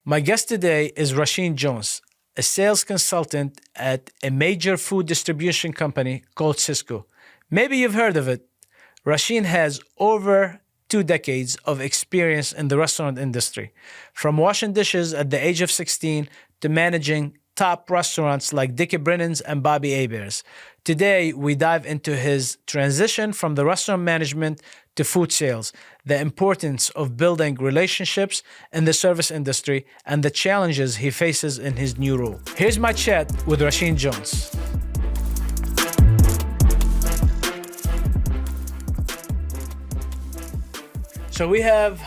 My guest today is Rasheen Jones, a sales consultant at a major food distribution company called Sysco. Maybe you've heard of it. Rasheen has over 2 decades of experience in the restaurant industry, from washing dishes at the age of 16 to managing top restaurants like Dickie Brennan's and Bobby Hebert's. Today, we dive into his transition from the restaurant management to food sales, the importance of building relationships in the service industry, and the challenges he faces in his new role. Here's my chat with Rasheen Jones. So we have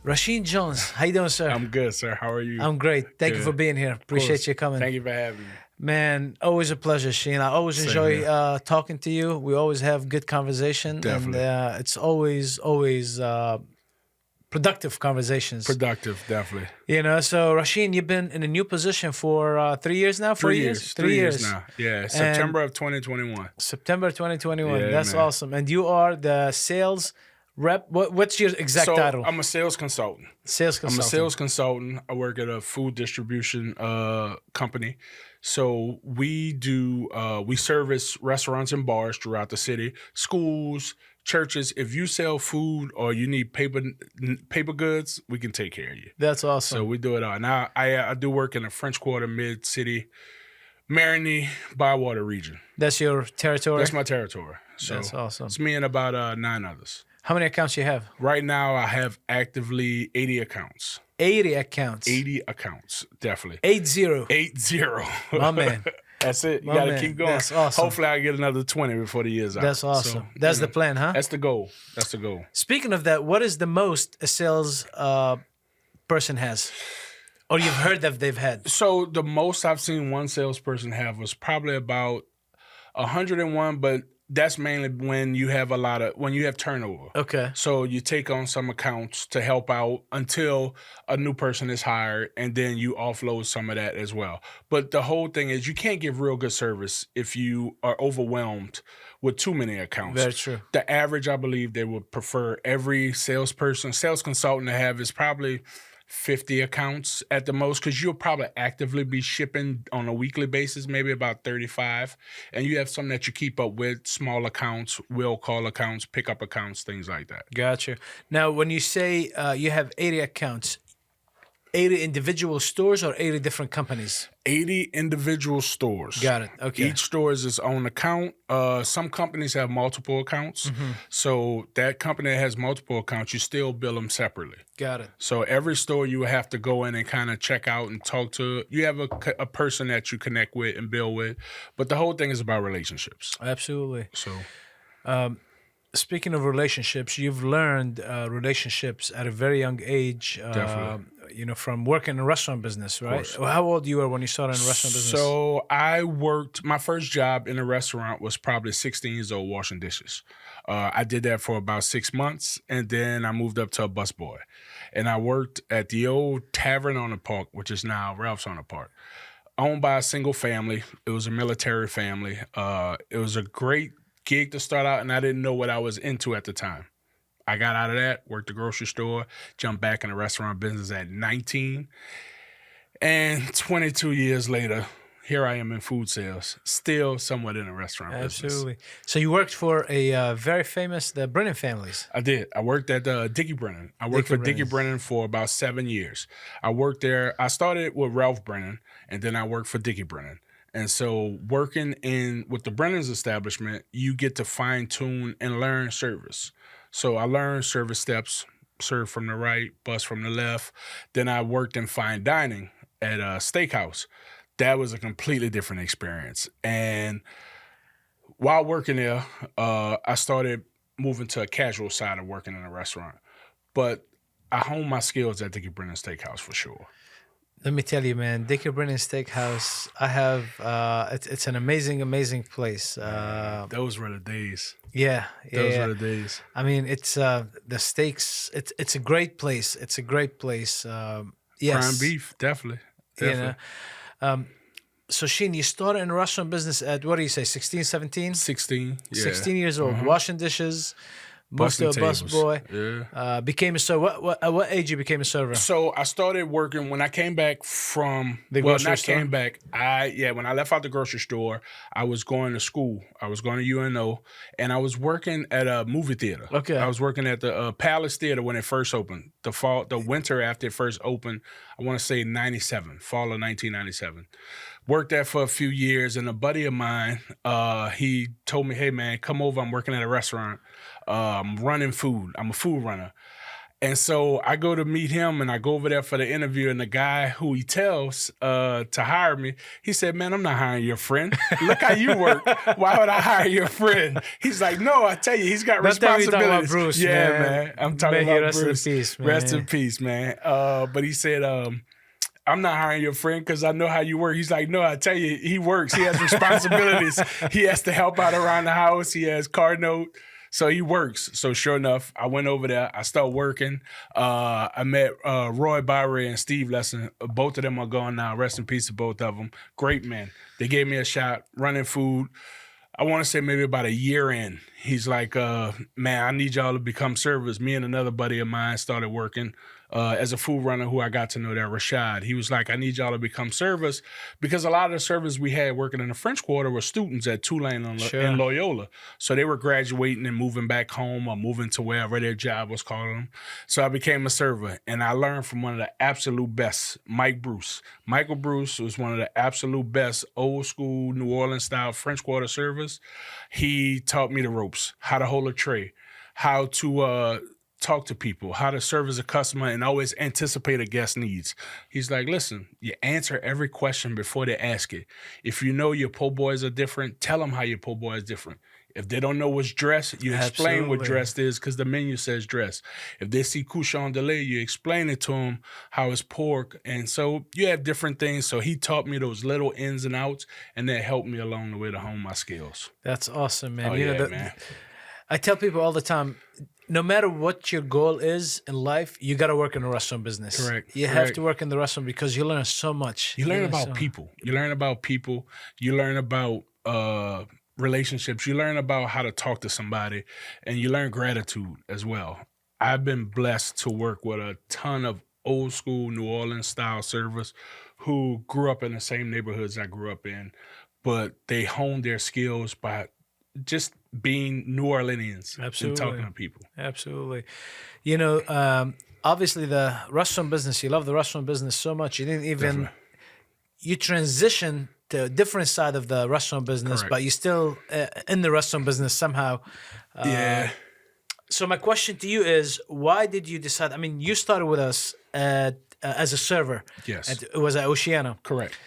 Rasheen Jones. How you doing, sir? I'm good, sir. How are you? I'm great. Thank you for being here. Appreciate you coming. Thank you for having me. Man, always a pleasure, Sheen. I always enjoy talking to you. We always have good conversation. Definitely. And it's always productive conversations. Productive, definitely. You know, so Rasheen, you've been in a new position for 3 years now? 4 years? 3 years now. Yeah, September of 2021. September 2021. Yeah, That's man. awesome. And you are the sales rep. What's your exact title? I'm a sales consultant. Sales consultant. I'm a sales consultant. I work at a food distribution company. So we service restaurants and bars throughout the city, schools, churches. If you sell food or you need paper goods, we can take care of you. That's awesome. So we do it all. Now I do work in the French Quarter, Mid-City, Marigny, Bywater region. That's your territory? That's my territory. So that's awesome. It's me and about 9 others. How many accounts you have? Right now, I have actively 80 accounts. 80 accounts. 80 accounts, definitely. 80. 80. My man. That's it. You My got to man. keep going. That's awesome. Hopefully, I get another 20 before the year's out. That's awesome. That's the plan, huh? That's the goal. That's the goal. Speaking of that, what is the most a sales person has? Or you've heard that they've had? So the most I've seen one salesperson have was probably about 101, but that's mainly when you have turnover. Okay. So you take on some accounts to help out until a new person is hired, and then you offload some of that as well. But the whole thing is you can't give real good service if you are overwhelmed with too many accounts. Very true. The average, I believe, they would prefer every sales consultant to have is probably 50 accounts at the most, because you'll probably actively be shipping on a weekly basis, maybe about 35. And you have some that you keep up with, small accounts, will call accounts, pickup accounts, things like that. Gotcha. Now, when you say you have 80 accounts, 80 individual stores or 80 different companies? 80 individual stores. Got it. Okay. Each store is its own account. Some companies have multiple accounts. Mm-hmm. So that company that has multiple accounts, you still bill them separately. Got it. So every store you have to go in and kind of check out and talk to. You have a person that you connect with and bill with. But the whole thing is about relationships. Absolutely. So speaking of relationships, you've learned relationships at a very young age. Definitely. You know, from working in the restaurant business, right? How old you were when you started in the restaurant business? So my first job in a restaurant was probably 16 years old washing dishes. I did that for about 6 months, and then I moved up to a busboy. And I worked at the old Tavern on the Park, which is now Ralph's on the Park, owned by a single family. It was a military family. It was a great gig to start out, and I didn't know what I was into at the time. I got out of that, worked the grocery store, jumped back in the restaurant business at 19. And 22 years later, here I am in food sales, still somewhat in the restaurant business. Absolutely. So you worked for a very famous, the Brennan families. I did. I worked at Dickie Brennan. I worked for Dickie Brennan for about 7 years. I worked there. I started with Ralph Brennan, and then I worked for Dickie Brennan. And so working with the Brennan's establishment, you get to fine-tune and learn service. So I learned service steps, serve from the right, bus from the left. Then I worked in fine dining at a steakhouse. That was a completely different experience. And while working there, I started moving to a casual side of working in a restaurant. But I honed my skills at Dickie Brennan Steakhouse for sure. Let me tell you, man, Dickie Brennan Steakhouse, I have, it's an amazing, amazing place. Those were the days. Yeah. Those were the days. I mean, it's the steaks, it's a great place. It's a great place. Yes. Prime beef, definitely. You know? So, Sheen, you started in the restaurant business at, what do you say, 16, 17? 16, yeah. 16 years old, washing dishes. moved to a Busting busboy, tables. Yeah. became a server. At what age you became a server? So I started working when I came back from The well, grocery not store? came back. When I left out the grocery store, I was going to school. I was going to UNO, and I was working at a movie theater. Okay. I was working at the Palace Theater when it first opened. The winter after it first opened, I want to say 97, fall of 1997. Worked there for a few years, and a buddy of mine, he told me, "Hey man, come over. I'm working at a restaurant. I'm running food. I'm a food runner." And so I go to meet him, and I go over there for the interview, and the guy who he tells to hire me, he said, "Man, I'm not hiring your friend. Look how you work. Why would I hire your friend?" He's like, "No, I tell you, he's got responsibilities." About Bruce, yeah, man. I'm talking May he about rest Bruce. in peace, man. Rest in peace, man. But he said, "I'm not hiring your friend because I know how you work." He's like, "No, I tell you, he works. He has responsibilities. He has to help out around the house. He has car note. So he works." So sure enough, I went over there. I started working. I met Roy Byrie and Steve Lesson. Both of them are gone now. Rest in peace to both of them. Great men. They gave me a shot running food. I want to say maybe about a year in. He's like, "Man, I need y'all to become servers." Me and another buddy of mine started working as a food runner who I got to know there, Rashad. He was like, "I need y'all to become servers," because a lot of the servers we had working in the French Quarter were students at Tulane and Loyola. So they were graduating and moving back home or moving to wherever their job was calling them. So I became a server, and I learned from one of the absolute best, Mike Bruce. Michael Bruce was one of the absolute best old school New Orleans style French Quarter servers. He taught me the ropes, how to hold a tray, how to talk to people, how to serve as a customer and always anticipate a guest needs. He's like, "Listen, you answer every question before they ask it. If you know your po' boys are different, tell them how your po' boy is different. If they don't know what's dress, you explain what dressed is because the menu says dress. If they see couchon de lait, you explain it to them how it's pork." And so you have different things. So he taught me those little ins and outs, and that helped me along the way to hone my skills. That's awesome, man. Oh, you yeah, know, man. I tell people all the time, no matter what your goal is in life, you got to work in the restaurant business. Correct. You have to work in the restaurant because you learn so much. You learn about people. You learn about people. You learn about relationships. You learn about how to talk to somebody, and you learn gratitude as well. I've been blessed to work with a ton of old school New Orleans style servers who grew up in the same neighborhoods I grew up in, but they honed their skills by just being New Orleanians and talking to people. Absolutely. You know, obviously the restaurant business, you love the restaurant business so much. You didn't even, you transition to a different side of the restaurant business, but you're still in the restaurant business somehow. Yeah. So my question to you is, why did you decide? I mean, you started with us as a server. Yes. It was at Oceana. Correct.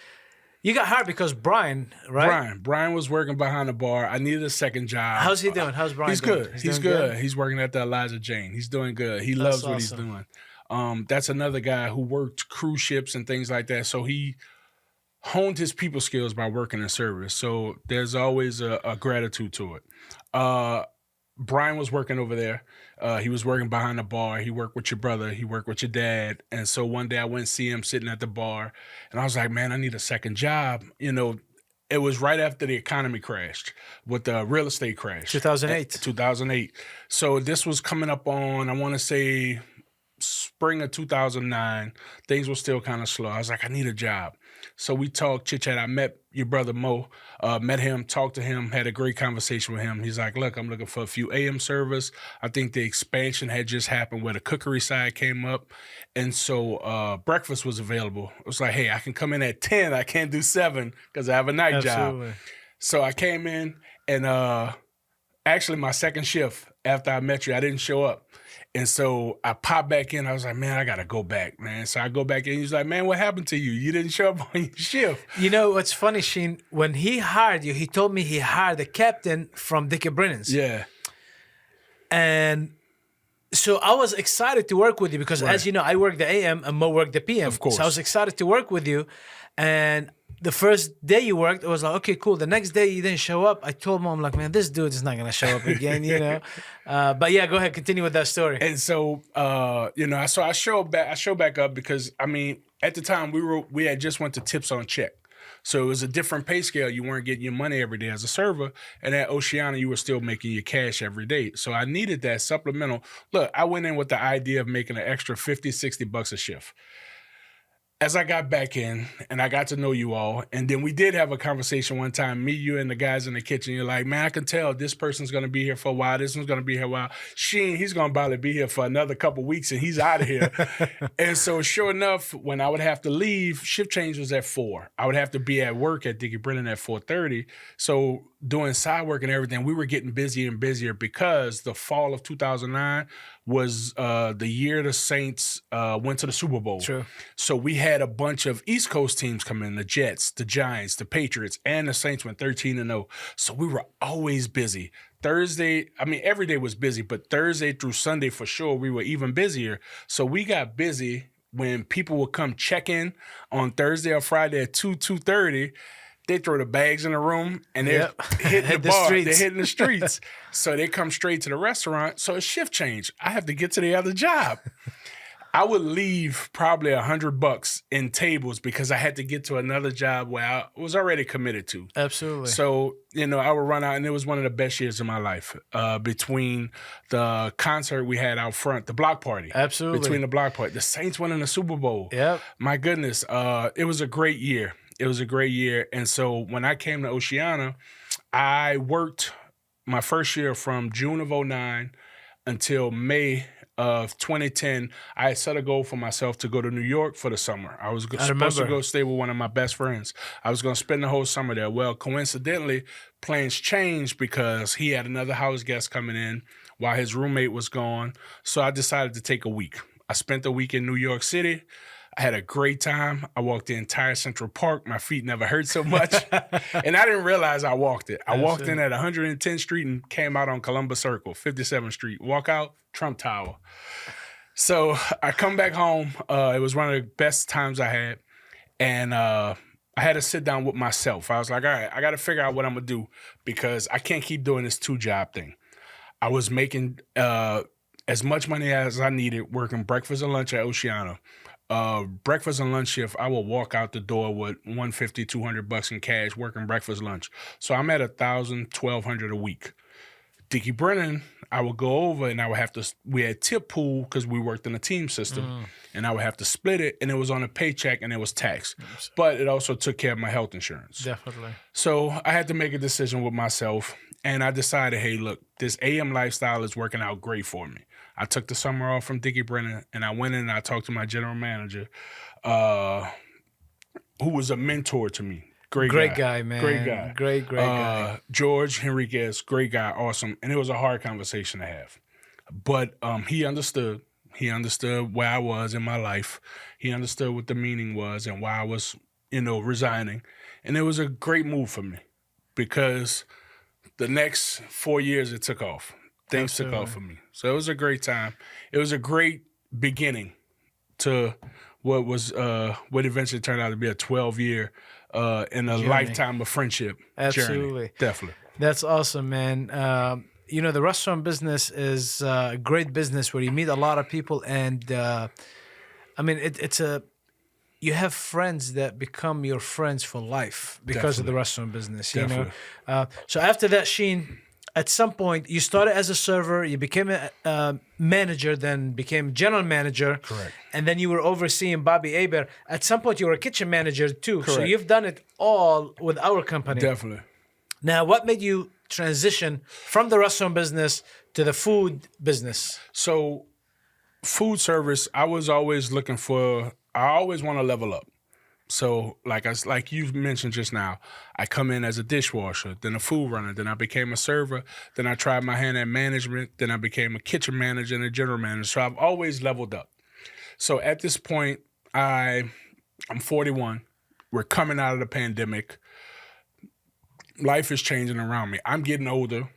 You got hired because Brian, right? Brian was working behind the bar. I needed a second job. How's he doing? How's Brian doing? Good. He's good. He's working at the Elijah Jane. He's doing good. He loves what he's doing. That's another guy who worked cruise ships and things like that. So he honed his people skills by working in service. So there's always a gratitude to it. Brian was working over there. He was working behind the bar. He worked with your brother. He worked with your dad. And so one day I went and see him sitting at the bar, and I was like, "Man, I need a second job." You know, it was right after the economy crashed, with the real estate crash. 2008. 2008. So this was coming up on, I want to say, spring of 2009. Things were still kind of slow. I was like, I need a job. So we talked, chit-chat. I met your brother Mo, met him, talked to him, had a great conversation with him. He's like, "Look, I'm looking for a few AM servers." I think the expansion had just happened where the cookery side came up. And so breakfast was available. It was like, "Hey, I can come in at 10. I can't do 7 because I have a night job." So I came in, and actually my second shift after I met you, I didn't show up. And so I popped back in. I was like, "Man, I got to go back, man." So I go back in. He's like, "Man, what happened to you? You didn't show up on your shift." You know what's funny, Sheen? When he hired you, he told me he hired a captain from Dickie Brennan's. Yeah. And so I was excited to work with you because, as you know, I work the AM and Mo worked the PM. Of course. So I was excited to work with you. And the first day you worked, it was like, okay, cool. The next day you didn't show up. I told Mom, like, "Man, this dude is not going to show up again, you know." But yeah, go ahead. Continue with that story. And so, you know, I show back up because, I mean, at the time we had just went to tips on check. So it was a different pay scale. You weren't getting your money every day as a server. And at Oceana, you were still making your cash every day. So I needed that supplemental. Look, I went in with the idea of making an extra 50, 60 bucks a shift. As I got back in and I got to know you all, and then we did have a conversation one time, me, you, and the guys in the kitchen. You're like, man, I can tell this person's going to be here for a while. This one's going to be here a while. Sheen, he's going to probably be here for another couple weeks and he's out of here. And so sure enough, when I would have to leave, shift change was at 4. I would have to be at work at Dickie Brennan at 4:30. So doing side work and everything, we were getting busier and busier because the fall of 2009 was the year the Saints went to the Super Bowl. True. So we had a bunch of East Coast teams come in, the Jets, the Giants, the Patriots, and the Saints went 13-0. So we were always busy. Thursday, I mean, every day was busy, but Thursday through Sunday for sure, we were even busier. So we got busy when people would come check in on Thursday or Friday at 2:30. They throw the bags in the room and they're hitting the bar. They're hitting the streets. So they come straight to the restaurant. So it's shift change. I have to get to the other job. I would leave probably $100 in tables because I had to get to another job where I was already committed to. Absolutely. So, I would run out, and it was one of the best years of my life between the concert we had out front, the block party. Absolutely. Between the block party. The Saints winning the Super Bowl. Yep. My goodness. It was a great year. It was a great year. And so when I came to Oceana, I worked my first year from June of 2009 until May of 2010. I had set a goal for myself to go to New York for the summer. I was supposed to go stay with one of my best friends. I was going to spend the whole summer there. Well, coincidentally, plans changed because he had another house guest coming in while his roommate was gone. So I decided to take a week. I spent a week in New York City. I had a great time. I walked the entire Central Park. My feet never hurt so much. And I didn't realize I walked it. I walked in at 110th Street and came out on Columbus Circle, 57th Street. Walk out, Trump Tower. So I come back home. It was one of the best times I had. And I had to sit down with myself. I was like, all right, I got to figure out what I'm going to do because I can't keep doing this 2-job thing. I was making as much money as I needed working breakfast and lunch at Oceana. Breakfast and lunch shift, I will walk out the door with $150, $200 in cash working breakfast, lunch. So I'm at $1,000, $1,200 a week. Dickie Brennan, I would go over and I would have to, we had tip pool because we worked in a team system and I would have to split it and it was on a paycheck and it was taxed. But it also took care of my health insurance. Definitely. So I had to make a decision with myself and I decided, hey, look, this AM lifestyle is working out great for me. I took the summer off from Dickie Brennan, and I went in and I talked to my general manager, who was a mentor to me. Great guy, man. Great guy. Great guy. George Henriquez, great guy, awesome. And it was a hard conversation to have. But he understood. He understood where I was in my life. He understood what the meaning was and why I was, resigning. And it was a great move for me because the next 4 years it took off. Things took off for me. So it was a great time. It was a great beginning to what was what eventually turned out to be a 12-year and a lifetime of friendship Absolutely. journey. Definitely. That's awesome, man. The restaurant business is a great business where you meet a lot of people and you have friends that become your friends for life because of the restaurant business, Definitely. So after that, Sheen, at some point, you started as a server, you became a manager, then became general manager. Correct. And then you were overseeing Bobby Aber. At some point, you were a kitchen manager too. Correct. So you've done it all with our company. Definitely. Now, what made you transition from the restaurant business to the food business? So food service, I was always looking for, I always want to level up. So like you mentioned just now, I come in as a dishwasher, then a food runner, then I became a server, then I tried my hand at management, then I became a kitchen manager and a general manager. So I've always leveled up. So at this point, I'm 41. We're coming out of the pandemic. Life is changing around me. I'm getting older.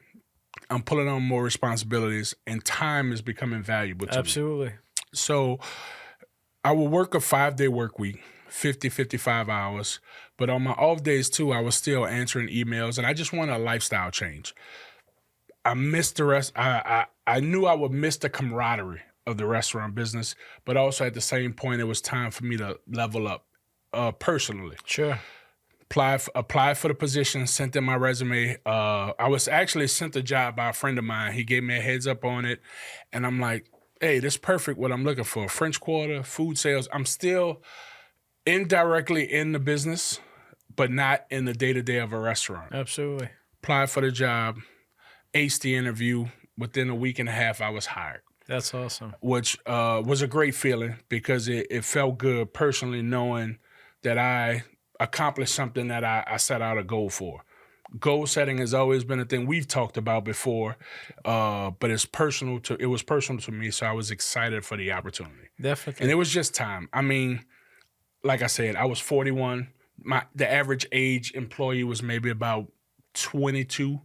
I'm pulling on more responsibilities, and time is becoming valuable to me. Absolutely. So I will work a 5-day work week. 50, 55 hours. But on my off days too, I was still answering emails and I just want a lifestyle change. I missed the rest. I knew I would miss the camaraderie of the restaurant business, but also at the same point, it was time for me to level up personally. Sure. applied for the position, sent in my resume. I was actually sent the job by a friend of mine. He gave me a heads up on it, and I'm like, hey, this is perfect what I'm looking for. French Quarter, food sales. I'm still indirectly in the business, but not in the day-to-day of a restaurant. Absolutely. Applied for the job, aced the interview. Within a week and a half, I was hired. That's awesome. Which was a great feeling because it felt good personally knowing that I accomplished something that I set out a goal for. Goal setting has always been a thing we've talked about before, but it was personal to me, so I was excited for the opportunity. Definitely. And it was just time. I mean, like I said, I was 41. The average age employee was maybe about 22.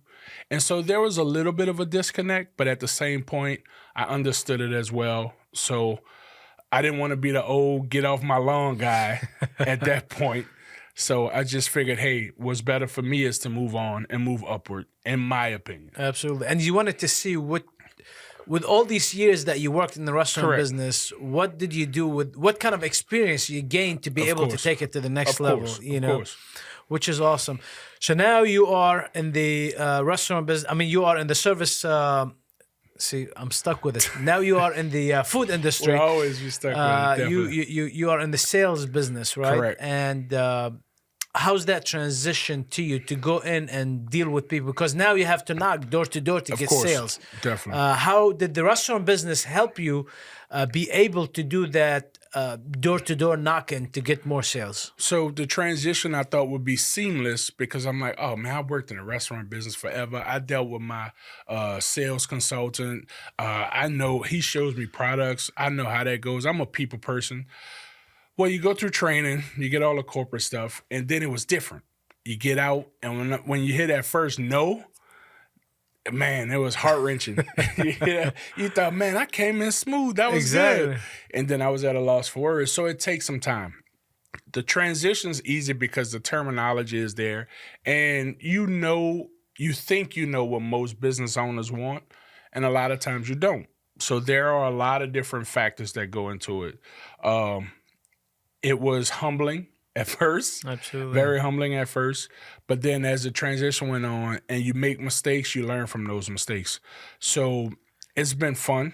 And so there was a little bit of a disconnect, but at the same point, I understood it as well. So I didn't want to be the old get off my lawn guy at that point. So I just figured, hey, what's better for me is to move on and move upward, in my opinion. Absolutely. And you wanted to see with all these years that you worked in the restaurant Correct. business, what did you do with what kind of experience you gained to be able to take it to the next level? Which is awesome. So now you are in the restaurant business. I mean, you are in the service. See, I'm stuck with it. Now you are in the food industry. We'll always be stuck with it. You are in the sales business, right? Correct. And how's that transition to you to go in and deal with people? Because now you have to knock door to door to get sales. Definitely. How did the restaurant business help you be able to do that door-to-door knocking to get more sales? So the transition I thought would be seamless because I'm like, oh man, I worked in the restaurant business forever. I dealt with my sales consultant. I know he shows me products. I know how that goes. I'm a people person. Well, you go through training, you get all the corporate stuff, and then it was different. You get out, and when you hear that first no, man, it was heart-wrenching. You thought, man, I came in smooth. That was good. And then I was at a loss for words. So it takes some time. The transition's easy because the terminology is there. And you think you know what most business owners want, and a lot of times you don't. So there are a lot of different factors that go into it. It was humbling at first. Absolutely. Very humbling at first. But then as the transition went on and you make mistakes, you learn from those mistakes. So it's been fun.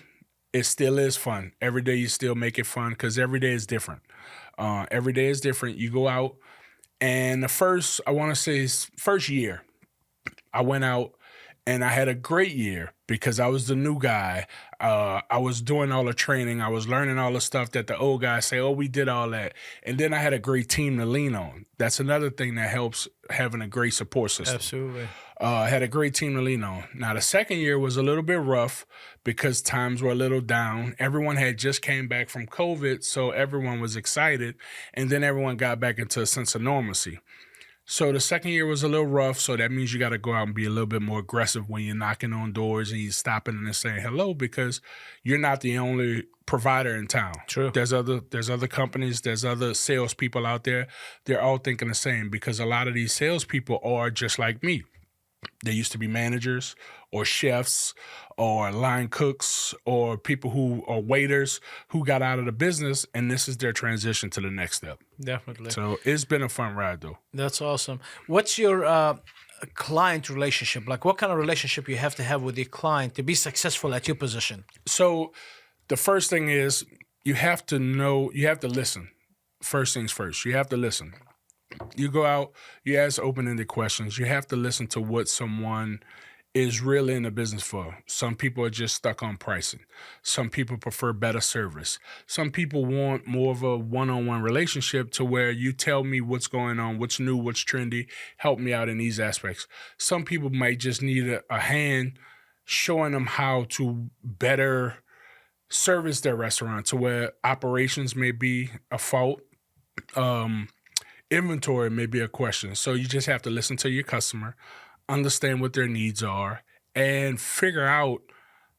It still is fun. Every day you still make it fun because every day is different. Every day is different. You go out and first year, I went out and I had a great year because I was the new guy. I was doing all the training. I was learning all the stuff that the old guys say, oh, we did all that. And then I had a great team to lean on. That's another thing that helps, having a great support system. Absolutely. I had a great team to lean on. Now, the second year was a little bit rough because times were a little down. Everyone had just came back from COVID, so everyone was excited. And then everyone got back into a sense of normalcy. So the second year was a little rough, so that means you got to go out and be a little bit more aggressive when you're knocking on doors and you're stopping and saying hello because you're not the only provider in town. True. There's other companies, there's other salespeople out there. They're all thinking the same because a lot of these salespeople are just like me. They used to be managers or chefs or line cooks or people who are waiters who got out of the business, and this is their transition to the next step. Definitely. So it's been a fun ride, though. That's awesome. What's your client relationship? Like, what kind of relationship you have to have with your client to be successful at your position? So the first thing is you have to listen. First things first, you have to listen. You go out, you ask open-ended questions. You have to listen to what someone is really in the business for. Some people are just stuck on pricing. Some people prefer better service. Some people want more of a one-on-one relationship to where you tell me what's going on, what's new, what's trendy, help me out in these aspects. Some people might just need a hand showing them how to better service their restaurant to where operations may be a fault. Inventory may be a question. So you just have to listen to your customer, understand what their needs are, and figure out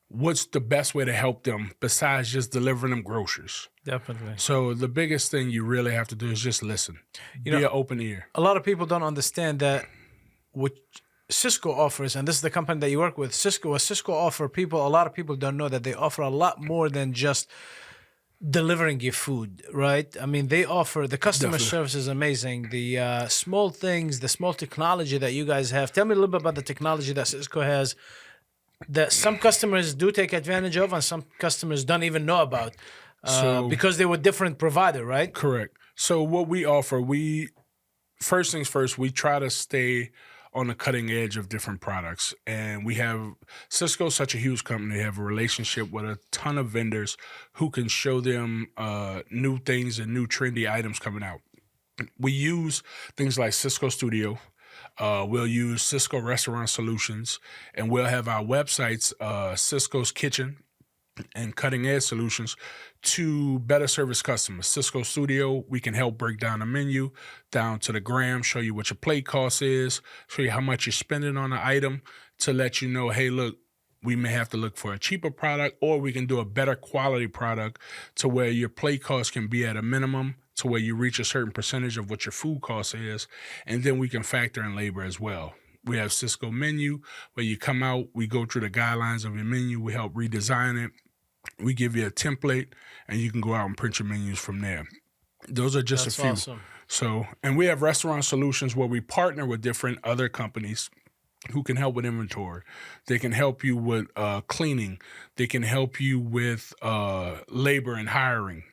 what's the best way to help them besides just delivering them groceries. Definitely. So the biggest thing you really have to do is just listen. Be an open ear. A lot of people don't understand that what Sysco offers, and this is the company that you work with, Sysco offer people, a lot of people don't know that they offer a lot more than just delivering you food, right? I mean, they offer the customer Definitely. service is amazing. The small things, the small technology that you guys have. Tell me a little bit about the technology that Cisco has that some customers do take advantage of, and some customers don't even know about So because they were different provider, right? correct. So what we offer, we first things first, we try to stay on the cutting edge of different products. And we have Cisco's such a huge company. They have a relationship with a ton of vendors who can show them new things and new trendy items coming out. We use things like Cisco Studio. We'll use Cisco Restaurant Solutions, and we'll have our websites, Cisco's Kitchen and Cutting Edge Solutions, to better service customers. Cisco Studio, we can help break down the menu down to the gram, show you what your plate cost is, show you how much you're spending on an item to let you know, hey, look, we may have to look for a cheaper product, or we can do a better quality product to where your plate cost can be at a minimum to where you reach a certain percentage of what your food cost is, and then we can factor in labor as well. We have Cisco Menu, where you come out, we go through the guidelines of your menu, we help redesign it, we give you a template, and you can go out and print your menus from there. Those are just That's a few. awesome. So, and we have Restaurant Solutions where we partner with different other companies who can help with inventory. They can help you with cleaning. They can help you with labor and hiring.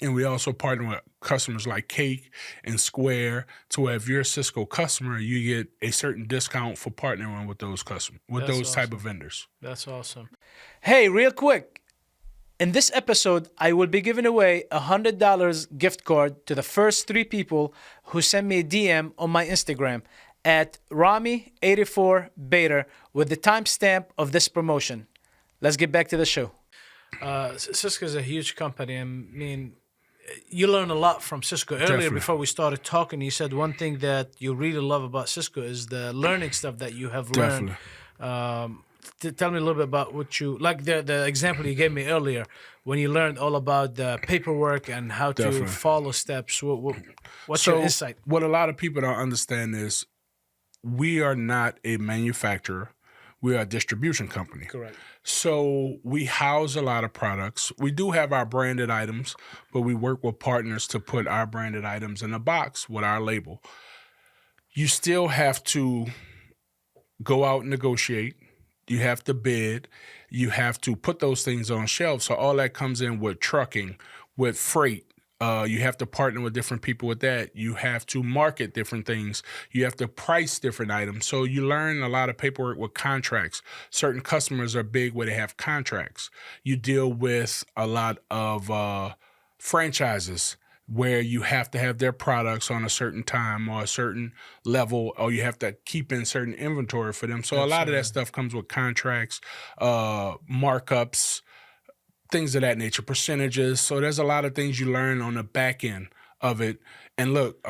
And we also partner with customers like Cake and Square, to where if you're a Cisco customer, you get a certain discount for partnering with those customers, with That's those type awesome. of vendors. That's awesome. Hey, real quick. In this episode, I will be giving away a $100 gift card to the first 3 people who send me a DM on my Instagram at Rami84Bader with the timestamp of this promotion. Let's get back to the show. Cisco is a huge company. I mean, you learn a lot from Cisco. Earlier, Definitely. before we started talking, you said one thing that you really love about Cisco is the learning stuff that you have learned. Definitely. Tell me a little bit about what you like. The example you gave me earlier when you learned all about the paperwork and how to Definitely. follow steps. What's So your insight? what a lot of people don't understand is we are not a manufacturer. We are a distribution company. Correct. So we house a lot of products. We do have our branded items, but we work with partners to put our branded items in a box with our label. You still have to go out and negotiate. You have to bid. You have to put those things on shelves. So all that comes in with trucking, with freight. You have to partner with different people with that. You have to market different things. You have to price different items. So you learn a lot of paperwork with contracts. Certain customers are big where they have contracts. You deal with a lot of franchises where you have to have their products on a certain time or a certain level, or you have to keep in certain inventory for them. So a lot of that stuff comes with contracts, markups, things of that nature, percentages. So there's a lot of things you learn on the back end of it. And look,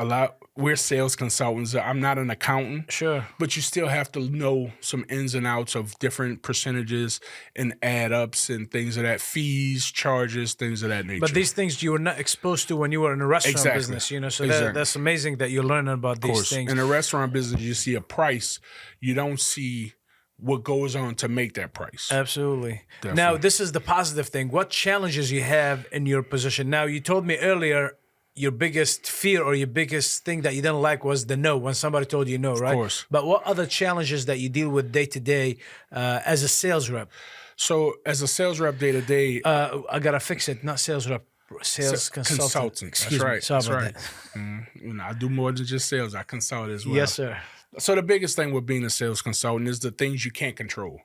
we're sales consultants. I'm not an accountant. Sure. But you still have to know some ins and outs of different percentages and add ups and things of that, fees, charges, things of that nature. But these things you were not exposed to when you were in a restaurant Exactly. business, you know. So Exactly. that's amazing that you're learning about Of these course, things. in a restaurant business, you see a price. You don't see what goes on to make that price. Absolutely. Definitely. Now, this is the positive thing. What challenges you have in your position? Now, you told me earlier your biggest fear or your biggest thing that you didn't like was the no, when somebody told you no, right? Of course. But what other challenges that you deal with day to day as a sales rep? So as a sales rep day to day, I got to fix it, not sales rep, sales consultant. Excuse That's me. right. Sorry That's about right. that. I do more than just sales. I consult as well. Yes, sir. So the biggest thing with being a sales consultant is the things you can't control.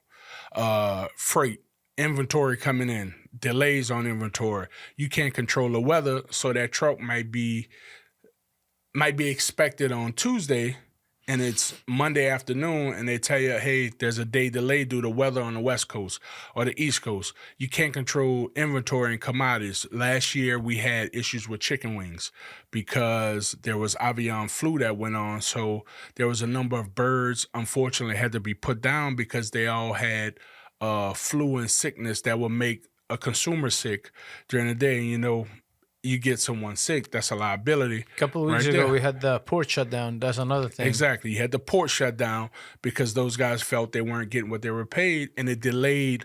Freight, inventory coming in, delays on inventory. You can't control the weather, so that truck might be expected on Tuesday, and it's Monday afternoon, and they tell you, hey, there's a day delay due to weather on the West Coast or the East Coast. You can't control inventory and commodities. Last year, we had issues with chicken wings because there was avian flu that went on. So there was a number of birds, unfortunately, had to be put down because they all had flu and sickness that would make a consumer sick during the day. And, you get someone sick, that's a liability. A couple of weeks right ago, there. we had the port shut down. That's another thing. Exactly. You had the port shut down because those guys felt they weren't getting what they were paid, and it delayed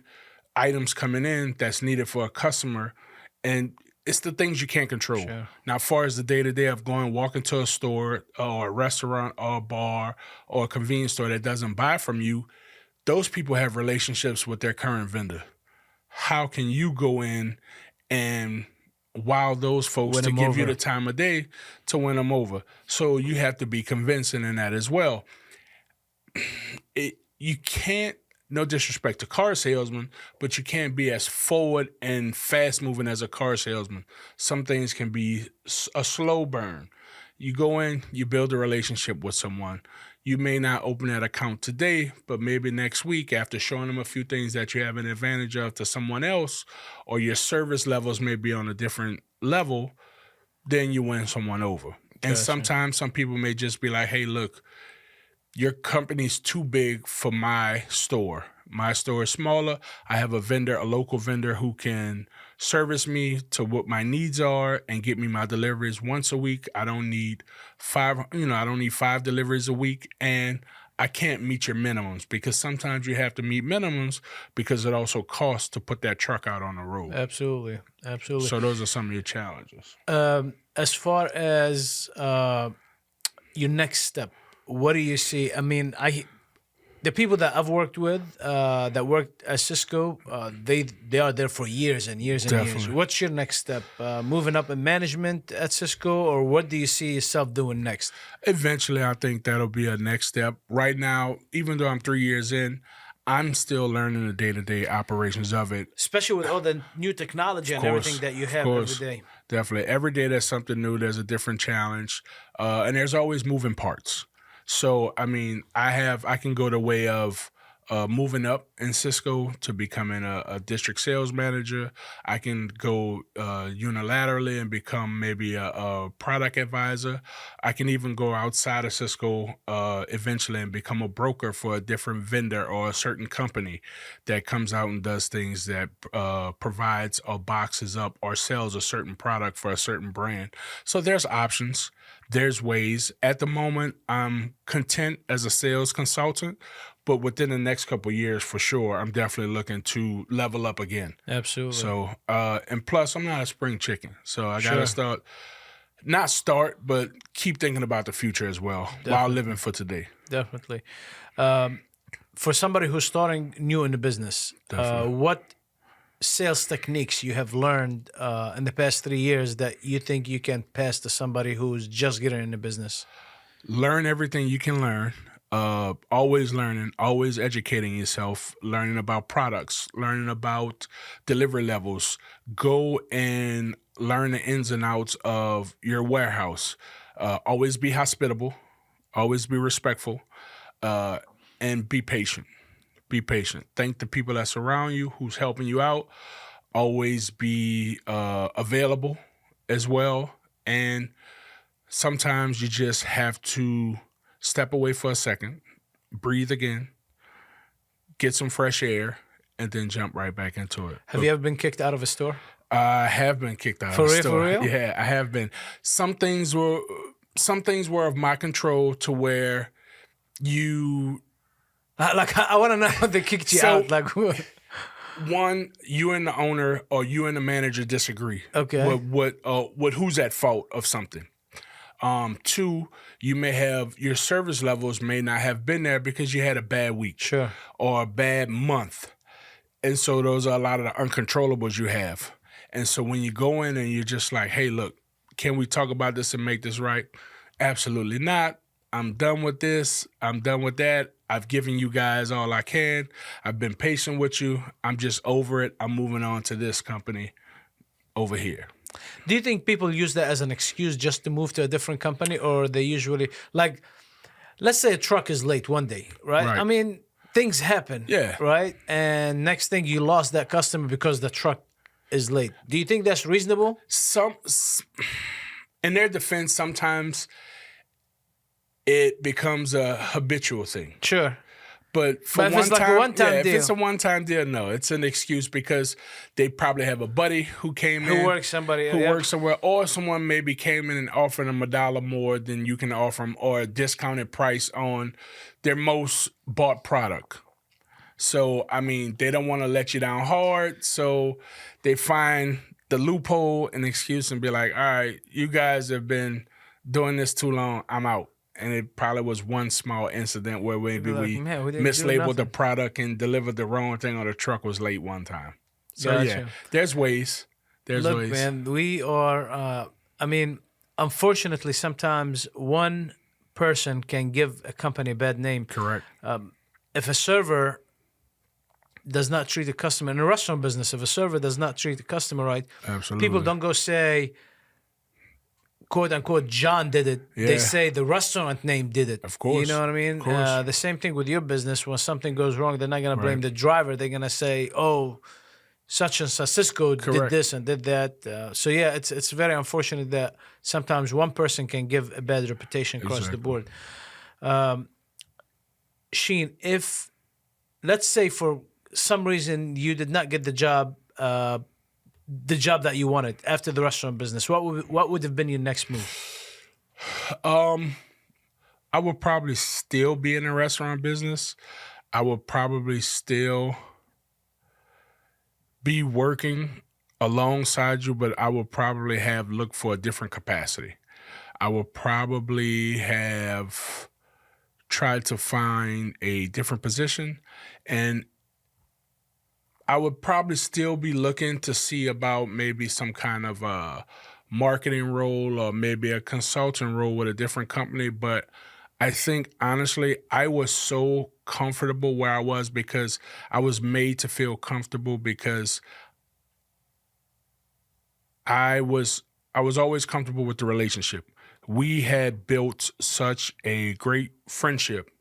items coming in that's needed for a customer. And it's the things you can't control. Sure. Now, as far as the day-to-day of walking to a store or a restaurant or a bar or a convenience store that doesn't buy from you, those people have relationships with their current vendor. How can you go in and wow those folks to give you the time of day to win them over? So you have to be convincing in that as well. You can't, no disrespect to car salesmen, but you can't be as forward and fast moving as a car salesman. Some things can be a slow burn. You go in, you build a relationship with someone. You may not open that account today, but maybe next week after showing them a few things that you have an advantage of to someone else, or your service levels may be on a different level, then you win someone over. Gotcha. And sometimes some people may just be like, hey, look, your company's too big for my store. My store is smaller. I have a vendor, a local vendor who can service me to what my needs are and get me my deliveries once a week. I don't need five deliveries a week, and I can't meet your minimums, because sometimes you have to meet minimums because it also costs to put that truck out on the road. Absolutely. So those are some of your challenges. As far as your next step, what do you see? I mean, the people that I've worked with that worked at Sysco, they are there for years and years and years. What's your next step? Moving up in management at Sysco, or what do you see yourself doing next? Eventually, I think that'll be a next step. Right now, even though I'm 3 years in, I'm still learning the day-to-day operations of it. Especially with all the new technology and everything that you have every day. Definitely. Every day there's something new. There's a different challenge. And there's always moving parts. So, I mean, I can go the way of moving up in Sysco to becoming a district sales manager. I can go unilaterally and become maybe a product advisor. I can even go outside of Sysco eventually and become a broker for a different vendor or a certain company that comes out and does things that provides or boxes up or sells a certain product for a certain brand. So there's options. There's ways. At the moment, I'm content as a sales consultant, but within the next couple of years, for sure, I'm definitely looking to level up again. Absolutely. So, and plus, I'm not a spring chicken, so I gotta but keep thinking about the future as well while living for today. Definitely. For somebody who's starting new in the business, what sales techniques you have learned in the past 3 years that you think you can pass to somebody who's just getting in the business? Learn everything you can learn. Always learning, always educating yourself, learning about products, learning about delivery levels. Go and learn the ins and outs of your warehouse. Always be hospitable, always be respectful, and be patient. Be patient. Thank the people that surround you, who's helping you out. Always be available as well. And sometimes you just have to step away for a second, breathe again, get some fresh air, and then jump right back into it. Have you ever been kicked out of a store? I have been kicked out of a store. For real? Yeah, I have been. Some things were of my control to where you... I want to know how they kicked you out. Like, one, you and the owner or you and the manager disagree. Okay. With who's at fault of something. Two, you may have your service levels may not have been there because you had a bad week, sure, or a bad month, and so those are a lot of the uncontrollables you have. And so when you go in and you're just like, hey, look, can we talk about this and make this right? Absolutely not. I'm done with this. I'm done with that. I've given you guys all I can. I've been patient with you. I'm just over it. I'm moving on to this company over here. Do you think people use that as an excuse just to move to a different company, or they usually, like, let's say a truck is late one day, right? I mean, things happen, right? And next thing, you lost that customer because the truck is late. Do you think that's reasonable? In their defense, sometimes it becomes a habitual thing. Sure. But if it's a one-time deal, no, it's an excuse because they probably have a buddy who works somewhere, or someone maybe came in and offered them $1 more than you can offer them, or a discounted price on their most bought product. So, I mean, they don't want to let you down hard, so they find the loophole and excuse and be like, all right, you guys have been doing this too long, I'm out. And it probably was one small incident where maybe we mislabeled the product and delivered the wrong thing, or the truck was late one time. So Gotcha. yeah, there's ways. Look, man, we are, I mean, unfortunately, sometimes one person can give a company a bad name. Correct. If a server does not treat the customer, in a restaurant business, if a server does not treat the customer right, absolutely, people don't go say, quote unquote, John did it. Yeah. They say the restaurant name did it. Of course. You know what I mean? The same thing with your business. When something goes wrong, they're not going to blame the driver. They're going to say, oh, such and such, Sysco did this and did that. So yeah, it's very unfortunate that sometimes one person can give a bad reputation across the board. Sheen, if let's say for some reason you did not get the job that you wanted after the restaurant business, what would have been your next move? I would probably still be in the restaurant business. I would probably still be working alongside you, but I would probably have looked for a different capacity. I would probably have tried to find a different position, and I would probably still be looking to see about maybe some kind of a marketing role or maybe a consulting role with a different company. But I think, honestly, I was so comfortable where I was because I was made to feel comfortable, because I was always comfortable with the relationship. We had built such a great friendship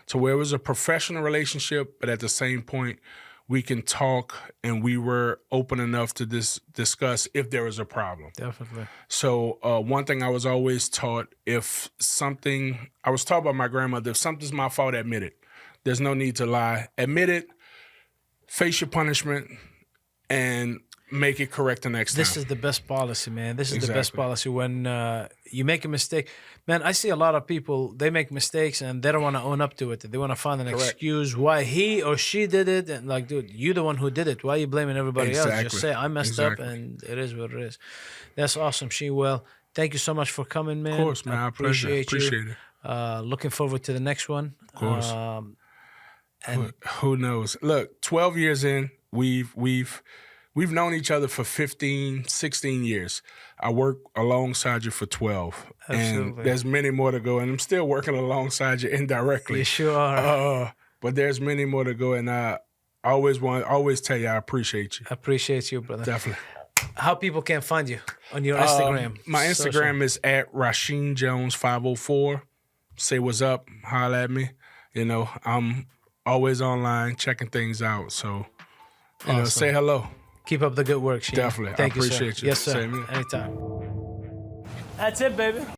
to where it was a professional relationship, but at the same point, we can talk, and we were open enough to discuss if there was a problem. Definitely. So one thing I was always taught, I was taught by my grandmother, if something's my fault, admit it. There's no need to lie. Admit it, face your punishment, and make it correct the next time. This is the best policy, man. This is the best policy. When you make a mistake, man, I see a lot of people, they make mistakes and they don't want to own up to it. They want to find an excuse why he or she did it. And like, dude, you're the one who did it. Why are you blaming everybody else? Just say, I messed up, and it is what it is. That's awesome, Sheen. Well, thank you so much for coming, man. Of course, man. I appreciate it. Looking forward to the next one. Of course. And who knows? Look, 12 years in, we've known each other for 15, 16 years. I work alongside you for 12. Absolutely. And there's many more to go. And I'm still working alongside you indirectly. You sure are. But there's many more to go. And I always tell you I appreciate you. I appreciate you, brother. Definitely. How people can find you on your Instagram? My Instagram is at Rasheen Jones 504. Say what's up. Holla at me. You know, I'm always online checking things out. So, you know, say hello. Keep up the good work, Sheen. Definitely. Thank I appreciate you. Yes, sir. Same here. Anytime. That's it, baby.